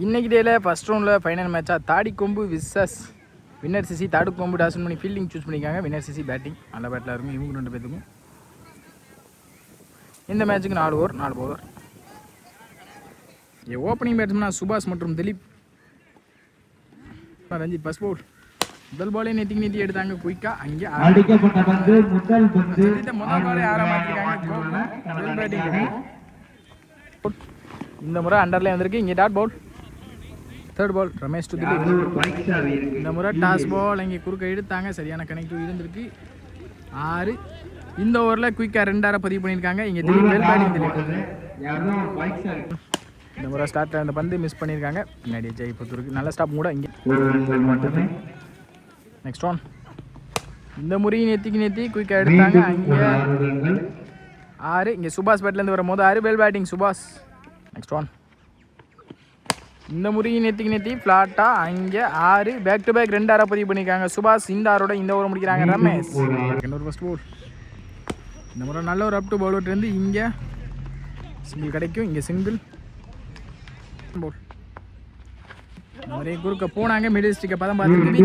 இன்னைக்கு டேயில் ஃபஸ்ட் ரவுண்டில் ஃபைனல் மேட்சாக Thadikombu versus winner CC. Thadikombu toss பண்ணி ஃபீல்டிங் சூஸ் பண்ணியிருக்காங்க. Winner CC batting. நல்ல பேட்டில் இருக்கும் இவங்க 2 பேத்துக்கும். இந்த மேட்சுக்கு 4 ஓவர் 4 பவுலர். ஓப்பனிங் பேட்ஸ்மேனா சுபாஷ் மற்றும் திலீப். ரஞ்சித் ஃபர்ஸ்ட் பவுல். முதல் பாலே நெத்தி எடுத்தாங்க குயிக்கா. அங்கே முதல் பாலே ஆரம்பிச்சிருக்காங்க. இந்த முறை அண்டர்லேயே வந்திருக்கு. இங்கே dot ball. Third ball Ramesh to Dileep. இந்த முறை டாஸ் பால் இங்கே குறுக்க எடுத்தாங்க. சரியான கனெக்டிவ் இருந்திருக்கு. 6. இந்த ஓவரில் குயிக்காக 2 பதிவு பண்ணியிருக்காங்க. இங்கே திலீப் வெல் பேட்டிங். திலீப் இந்த முறை ஸ்டார்ட்டில் அந்த பந்து மிஸ் பண்ணியிருக்காங்க. பின்னாடி ஜெய்புத்தூருக்கு நல்ல ஸ்டாப் கூட. இங்கே நெக்ஸ்ட் ஒன். இந்த முறையும் நெத்தி குயிக்காக எடுத்தாங்க. அங்கே 6. இங்கே சுபாஷ் பேட்லேருந்து வரும்போது 6 வெல் பேட்டிங் சுபாஷ். Next one. இந்த முறையும் நெத்தி ஃப்ளாட்டாக அங்கே 6. பேக் டு பேக் 2 பதிவு பண்ணியிருக்காங்க சுபாஷ். இந்த 6 இந்த ஓவர் முடிக்கிறாங்க ரமேஷ். இன்னொரு ஃபர்ஸ்ட் பவுல். இந்த முறை நல்ல ஒரு அப் டு பவுலர்லேருந்து இங்கே சிங்கிள் கிடைக்கும். இங்கே சிங்கிள் பவுல். இந்த முறை குறுக்க போனாங்க. மிடில் ஸ்டிக்கை பதம் பார்த்துருக்கு.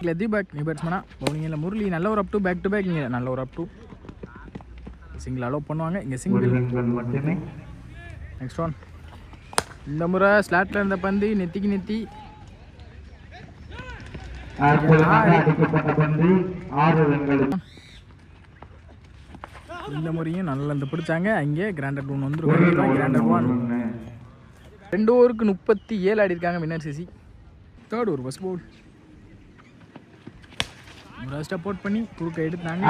இல்லை தீபக் நியூ பேட்ஸ்மேனா பவுலிங்கில் முரளி. நல்ல ஒரு up to back to back. இங்கே நல்ல ஒரு அப் டு சிங்கிள் அலோவ் பண்ணுவாங்க. இங்கே சிங்கிள். Next one. இந்த முறை ஸ்லாட்டில் இருந்த பந்து நெத்தி இந்த முறையும் நல்லா இந்த பிடிச்சாங்க. அங்கே கிராண்டட் 1 வந்துருக்காங்க. கிராண்டட் 1 2 ஓவருக்கு 37 ஆடி இருக்காங்க winner CC. Third over first Pavul. Step out பண்ணி குறுக்க எடுத்தாங்க.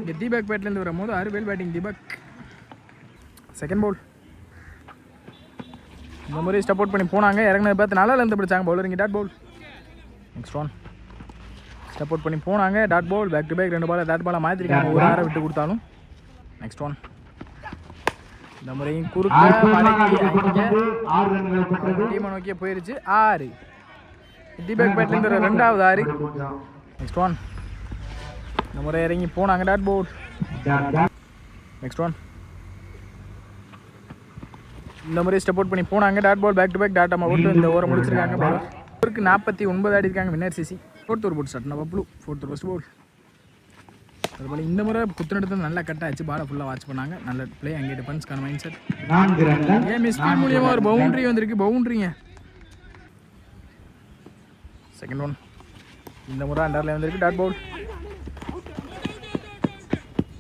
இங்கே தீபக் பேட்லேருந்து வரும்போது 6 well batting Deepak. Second Pavul. இந்த முறை ஸ்டெப் அவுட் பண்ணி போனாங்க. இறங்கினது பார்த்து நல்லா இருந்து பிடிச்சாங்க பவுலர். இங்கே dot ball. Next one. Step out பண்ணி போனாங்க. Dot ball. Back to back 2 ball dot பாலாக மாற்றிருக்காங்க. ஒரு 6 விட்டு கொடுத்தாலும். Next one. இந்த முறையும் குறுக்க டீமை நோக்கியே போயிருச்சு. 6. தீபக் பேட்லேருந்து 2வது 6. Next one. இந்த முறை இறங்கி போனாங்க. Dot ball. Next one. இந்த முறை ஸ்டெப் அவுட் பண்ணி போனாங்க. Dot ball. Back to back dot out. இந்த ஓவரை முடிச்சிருக்காங்க. பவுலருக்கு 49 ஆடி இருக்காங்க வின்னர் சிசி. 4th ஓவர் போட்டு start Bablu. 4th first ball. அதுபோல் இந்த முறை குத்துனெடுத்து நல்லா கட் ஆச்சு. பாலை ஃபுல்லாக வாட்ச் பண்ணாங்க. நல்ல பிளே. அங்கே டிஃபென்ஸ்க்கான மைண்ட் செட். ஏன் மிஸ்டேக் மூலியமாக ஒரு பவுண்ட்ரி வந்திருக்கு. பவுண்ட்ரிங்க. Second one. இந்த முறை அண்டர்ல வந்திருக்கு. Dot ball.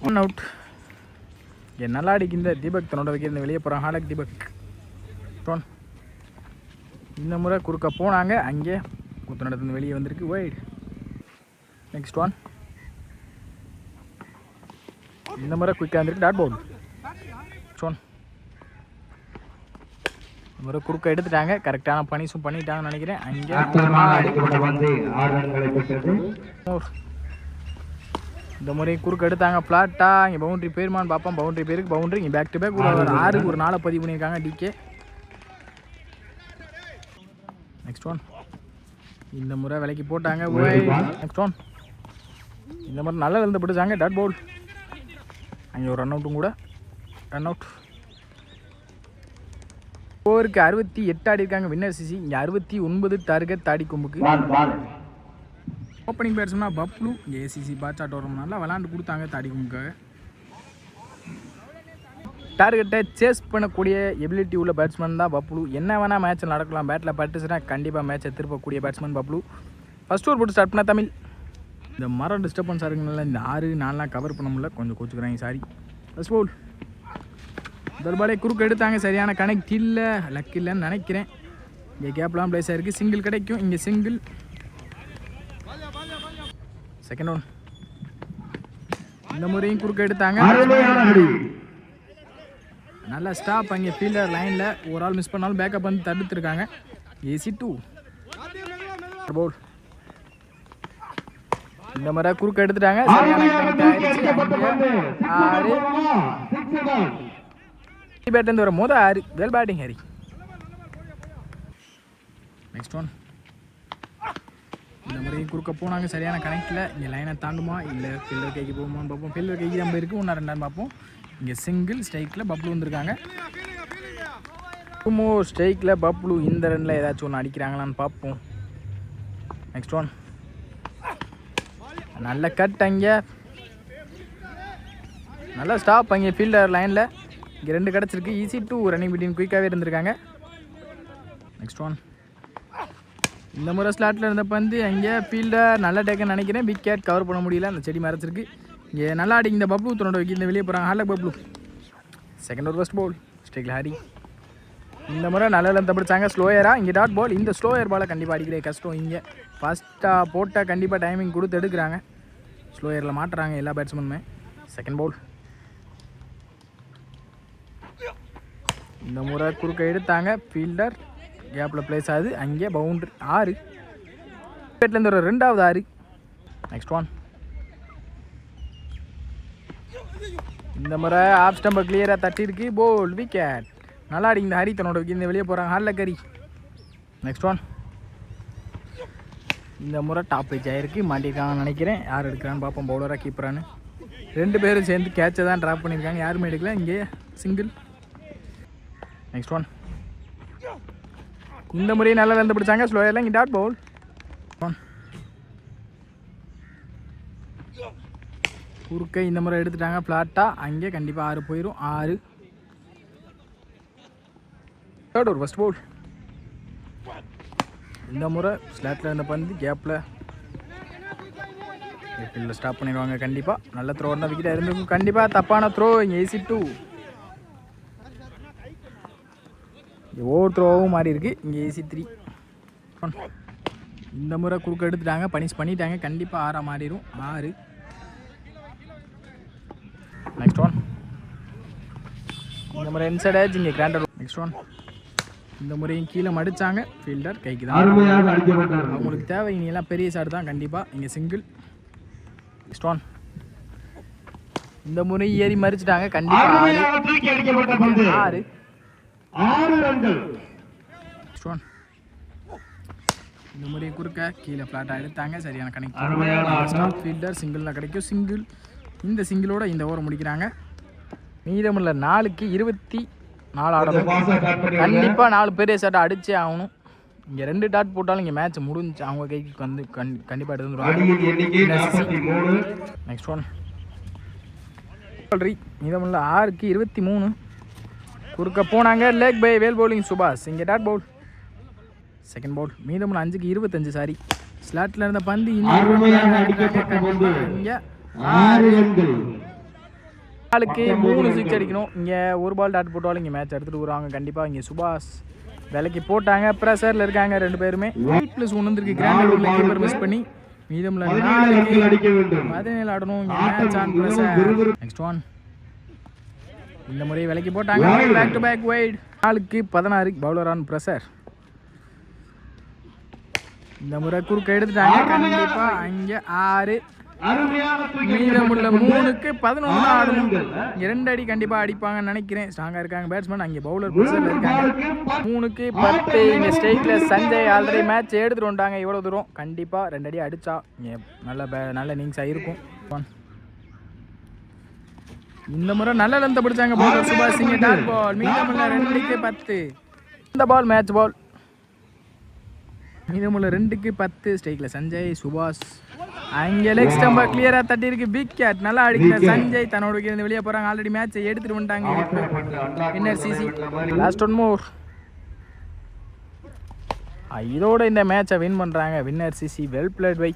1 அவுட். நல்லா அடிக்கு இந்த தீபக் தன்னோட வைக்கிறது வெளியே போகிறான். ஹாலக் தீபக். இந்த முறை குறுக்க போனாங்க. அங்கே குத்து நடந்து வெளியே வந்திருக்கு. வைட். Next one. இந்த முறை குயிக்காக வந்திருக்கு. டாட் பவுல். ஒன். இந்த முறை குறுக்க எடுத்துட்டாங்க. கரெக்டான பனிஷும் பண்ணிட்டாங்கன்னு நினைக்கிறேன். அங்கே இந்த முறை குறுக்க எடுத்தாங்க. ஃப்ளாட்டா இங்கே பவுண்ட்ரி பேருமான்னு பார்ப்போம். பவுண்ட்ரி பேருக்கு பவுண்ட்ரி. இங்கே பேக் டு பேக் ஒரு 6 ஒரு 4 பதிவு பண்ணியிருக்காங்க டிகே. Next one. இந்த முறை விலைக்கு போட்டாங்க. Next one. இந்த மாதிரி நல்லா இருந்து பிடிச்சாங்க. டாட் பவுல். அங்கே ஒரு ரன் அவுட்டும் கூட. Run out. ஓவருக்கு 68 ஆடி இருக்காங்க வின்னர் சிசி. இங்கே 69 டார்கெட் தாடிக்கொம்புக்கு. ஓப்பனிங் பேட்ஸ்மேனா பப்ளு. இங்கே ஏசிசி பாட்சா டோர்னமெண்ட் நல்லா விளாண்டு கொடுத்தாங்க தாடிக்கொம்புக்காக. டார்கெட்டை சேஸ் பண்ணக்கூடிய எபிலிட்டி உள்ள பேட்ஸ்மேன் தான் பப்ளு. என்ன வேணால் மேட்ச்சில் நடக்கலாம். பேட்டில் பட்டுச்சுன்னா கண்டிப்பாக மேட்சை திருப்பக்கூடிய பேட்ஸ்மேன் பப்ளு. ஃபர்ஸ்ட் ஓவர் போட்டு ஸ்டார்ட் பண்ணால் தமிழ். இந்த மரம் டிஸ்டர்பன்ஸாக இருக்குனால இந்த 6 4 கவர் பண்ண முடியல. கொஞ்சம் கோச்சுக்கிறாங்க. சாரி. ஃபர்ஸ்ட் பவுல். முதல் பாலே குறுக்க எடுத்தாங்க. சரியான கனெக்ட் இல்லை. லக் இல்லைன்னு நினைக்கிறேன். இங்கே கேப்லாம் பிளேஸ் ஆகிருக்கு. சிங்கிள் கிடைக்கும். இங்கே சிங்கிள். Second one. இந்த முறையும் குறுக்க எடுத்தாங்க. நல்லா ஸ்டாப். அங்கே ஃபீல்டர் லைனில் ஒரு ஆள் மிஸ் பண்ணாலும் பேக்கப் வந்து தடுத்துருக்காங்க. ஏசி 2 பவுல். இந்த முறை குறுக்க எடுத்துட்டாங்க. பேட்லேருந்து வர மோத 6 well batting Hari. Next one. இந்த முறையும் குறுக்க போனாங்க. சரியான கனெக்டில். இங்கே லைனை தாண்டுமா இல்லை ஃபீல்டர் கைக்கு போகுமான்னு பார்ப்போம். ஃபீல்டர் கைக்கு நம்ம இருக்குது. 1 2 பார்ப்போம். இங்கே சிங்கிள் ஸ்ட்ரைக்கில் பப்ளு வந்திருக்காங்க. சுமோ ஸ்ட்ரைக்கில் பப்ளு இந்த ரனில் ஏதாச்சும் ஒன்று அடிக்கிறாங்களான்னு பார்ப்போம். நெக்ஸ்ட் ஒன் நல்ல கட். அங்கே நல்லா ஸ்டாப். அங்கே ஃபீல்டர் லைனில் இங்கே 2 கிடச்சிருக்கு. ஈஸி 2 ரன்னிங் பிட்வீன் குயிக்காகவே இருந்திருக்காங்க. நெக்ஸ்ட் ஒன் இந்த முறை ஸ்லாட்டில் இருந்த பந்து அங்கே ஃபீல்டர் நல்லா டேக்குன்னு நினைக்கிறேன். பிக் கேட் கவர் பண்ண முடியல, அந்த செடி மறைச்சிருக்கு. இங்கே நல்லா அடி இந்த பப்ளு தன்னோட இந்த வெளியே போகிறாங்க. ஹார்லக் பப்ளு செகண்ட் ஓவர் ஃபர்ஸ்ட் பால் ஸ்ட்ரைக்கில் ஹாரி. இந்த முறை நல்ல லென்த் பிடிச்சாங்க. ஸ்லோயராக இங்கே டாட் பால். இந்த ஸ்லோயர் பாலை கண்டிப்பாக அடிக்கிற கஷ்டம். இங்கே ஃபஸ்ட்டாக போட்டால் கண்டிப்பாக டைமிங் கொடுத்து எடுக்கிறாங்க. ஸ்லோயரில் மாட்டுறாங்க எல்லா பேட்ஸ்மேனுமே. செகண்ட் பால் இந்த முறை குறுக்க எடுத்தாங்க. ஃபீல்டர் கேப்பில் பிளேஸ் ஆகுது. அங்கே பவுண்ட்ரி 6. பேட்லேருந்து ஒரு 2வது 6. நெக்ஸ்ட் ஒன் இந்த முறை ஆஃப் ஸ்டம்பை கிளியராக தட்டிருக்கு. போல் விக்கெட். நல்லா அடி இந்த ஹரி தன்னோட இந்த வெளியே போகிறாங்க. ஹார்லக் ஹரி. நெக்ஸ்ட் ஒன் இந்த முறை டாப் பேஜ் ஆகிருக்கு. மாட்டிருக்காங்கன்னு நினைக்கிறேன். யார் எடுக்கிறான்னு பார்ப்போம். பவுலராக கீப்பரான்னு 2 பேரும் சேர்ந்து கேட்சை தான் ட்ராப் பண்ணியிருக்காங்க. யாருமே எடுக்கல. இங்கே சிங்கிள். நெக்ஸ்ட் ஒன் இந்த முறையும் நல்லா வந்து பிடிச்சாங்க. ஸ்லோயரில் இங்கே டாட் பவுல். குறுக்கை இந்த முறை எடுத்துட்டாங்க ஃப்ளாட்டாக. அங்கே கண்டிப்பாக 6 போயிடும். 6. Third over first Pavul. இந்த முறை ஸ்லாட்டில் இருந்த பந்து கேப்பில் ஃபீல்டில் ஸ்டாப் பண்ணிடுவாங்க. கண்டிப்பாக நல்ல த்ரோ தான் விக்கெட்டாக இருந்திருக்கும். கண்டிப்பாக தப்பான த்ரோ. இங்கே ஈஸி 2. இங்கே ஓவர் த்ரோவும் மாறி இருக்குது. இங்கே ஈஸி 3. இந்த முறை குறுக்க எடுத்துட்டாங்க. பனிஷ் பண்ணிட்டாங்க. கண்டிப்பாக 6 மாறிடும். 6. நெக்ஸ்ட் ஒன் இந்த முறை இன்சைட் ஆச்சு. இங்கே கிராண்டட். நெக்ஸ்ட் ஒன் இந்த முறையும் கீழே மடித்தாங்க. ஃபீல்டர் கைக்கு தான். அவங்களுக்கு தேவை இனி எல்லாம் பெரிய ஷாட் தான் கண்டிப்பாக. இங்கே சிங்கிள். நெக்ஸ்ட் ஒன் இந்த முறை ஏறி மறிச்சிட்டாங்க. கண்டிப்பாக 6. நெக்ஸ்ட் ஒன் இந்த முறை குறுக்க கீழே ஃப்ளாட்டாக எடுத்தாங்க. சரியான கனெக்ட். ஃபீல்டர் சிங்கிளில் கிடைக்கும். சிங்கிள். இந்த சிங்கிளோட இந்த ஓவர் முடிக்கிறாங்க. மீதமுள்ள 4க்கு 24 ஆடணும். கண்டிப்பாக 4 பெரிய ஷாட்டை அடிச்சே ஆகணும். இங்கே 2 டாட் போட்டாலும் இங்கே மேட்ச் முடிஞ்சு அவங்க கைக்கு வந்து கண்டிப்பாக எடுத்துருவாங்க. நெக்ஸ்ட் ஒன் மீதமுள்ள 6க்கு 23. குறுக்க போனாங்க. லேக் பை வேல் பவுலிங் சுபாஷ். இங்கே டாட் பவுல். செகண்ட் பவுல் மீதமுள்ள 5க்கு 25. சாரி ஸ்லாட்டில் இருந்த பந்து இங்கே 4க்கு 3 சிக்ஸ் அடிக்கணும். இங்கே 1 பால் டாட் போட்டாலும் இங்கே மேட்ச் எடுத்துகிட்டு வருவாங்க கண்டிப்பாக. இங்கே சுபாஷ் விலைக்கு போட்டாங்க. ப்ரெஷரில் இருக்காங்க 2 பேருமே. 8+1 வந்துருக்கு. கிராண்ட் கீப்பர் மிஸ் பண்ணி. மீதமுள்ள 4க்கு 17 ஆடணும். இங்கே match on pressure. Next one இந்த முறை விலைக்கு போட்டாங்க. Back to back wide. 4க்கு 16 பவுலர் ஆன் ப்ரெஷர். இந்த முறை குறுக்க எடுத்துட்டாங்க. கண்டிப்பாக அங்கே 6. மீதமுள்ள 3க்கு 11 ஆடணும். 2 அடி கண்டிப்பாக அடிப்பாங்கன்னு நினைக்கிறேன். ஸ்ட்ராங்காக இருக்காங்க பேட்ஸ்மேன். அங்கே பவுலர் ப்ரெஷரில் இருக்காங்க. 3க்கு 10. இங்கே ஸ்ட்ரைக்கில் சஞ்சய் ஆல்ரெடி மேட்ச் எடுத்துகிட்டு வந்துட்டாங்க. இவ்வளோ தூரம் கண்டிப்பாக 2 அடி அடித்தா இங்கே நல்ல இன்னிங்ஸாக இருக்கும். இந்த முறை நல்ல லென்த்தை பிடிச்சாங்க பவுலர் சுபாஷ். இங்கே டாட் பால். மீதமுள்ள 2க்கு 10. இந்த பால் மேட்ச் பால். மீதமுள்ள 2க்கு 10. ஸ்ட்ரைக்கில் சஞ்சய் சுபாஷ். அங்கே லெக் ஸ்டம்பை கிளியராக தட்டியிருக்கு. Big gate. நல்லா அடிக்கிற சஞ்சய் தன்னோட இருந்து வெளியே போகிறாங்க. ஆல்ரெடி மேட்சை எடுத்துகிட்டு வந்துட்டாங்க. Winner CC. Last one more. இதோட இந்த மேட்சை வின் பண்ணுறாங்க winner CC. Well played by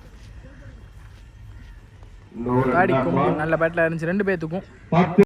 காடிக்கும். நல்ல பேட்டில் இருந்துச்சு 2 பேர்த்துக்கும்.